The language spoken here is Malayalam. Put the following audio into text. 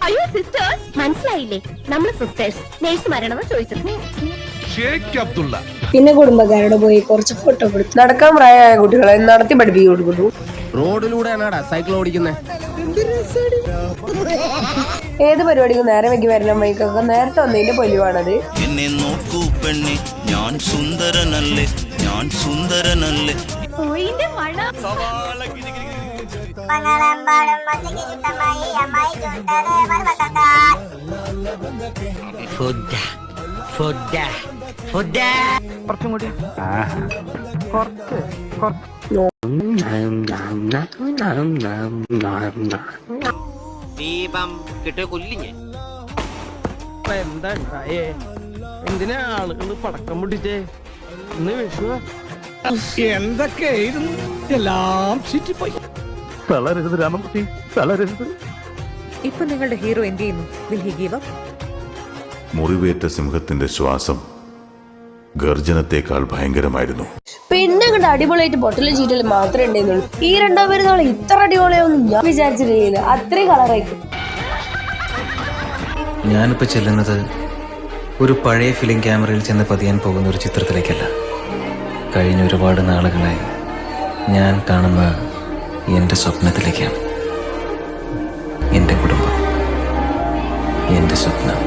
അയ്യോ സിസ്റ്റേഴ്സ്, മനസ്സിലായില്ലേ? നമ്മള് സിസ്റ്റേഴ്സ് നേഴ്സുമാരാണെന്ന് ചോദിച്ചത്. പിന്നെ കുടുംബക്കാരോട് പോയി കുറച്ച് ഫോട്ടോ കൊടുത്തു. നടക്കാൻ പ്രായമായ കുട്ടികളെ നടത്തി പഠിപ്പിച്ചു കൊടുക്കുന്നു. റോഡിലൂടെയാണാടാ സൈക്കിൾ ഓടിക്കുന്നത്. ഏത് പരിപാടിക്കും നേരെ വയ്ക്കി വരണം, വൈക്കൊക്കെ നേരത്തെ വന്നതിന്റെ പൊലിവാണത്. എന്നെ നോക്കൂ പെണ്ണെ, ഞാൻ സുന്ദരനല്ലേ, ഞാൻ സുന്ദരനല്ലേ. കുറച്ചും കൂടി ദീപം കിട്ടിയ കൊല്ലിഞ്ഞേ. എന്താ ഉണ്ടായേ? എന്തിനാ ആളുകൾ പടക്കം പൊട്ടിച്ചേ? ഇന്ന് വിഷു എന്തൊക്കെയായിരുന്നു, എല്ലാം ചുറ്റിപ്പോയി. തളരരുത് രാമൻകുട്ടി, തളരരുത്. ഇപ്പൊ നിങ്ങളുടെ ഹീറോ എന്ത് ചെയ്യുന്നു? Will he give up? മുറിവേറ്റ സിംഹത്തിന്റെ ശ്വാസം ഗർജനത്തെക്കാൾ ഭയങ്കരമായിരുന്നു. പിന്നെ അങ്ങോട്ട് അടിപൊളിയായിട്ട് പൊട്ടലും ചീറ്റലും മാത്രമേ ഉണ്ടായിരുന്നുള്ളൂ. ഈ രണ്ടാം പെരുന്നാൾ ഇത്ര അടിപൊളിയാവുന്നു ഞാൻ വിചാരിച്ചിട്ടില്ല. അത്രയും കളറായിരിക്കും. ഞാനിപ്പോൾ ചെല്ലുന്നത് ഒരു പഴയ ഫിലിം ക്യാമറയിൽ ചെന്ന് പതിയാൻ പോകുന്ന ഒരു ചിത്രത്തിലേക്കല്ല. കഴിഞ്ഞ ഒരുപാട് നാളുകളായി ഞാൻ കാണുന്ന എൻ്റെ സ്വപ്നത്തിലേക്കാണ്. എൻ്റെ കുടുംബം, എൻ്റെ സ്വപ്നം.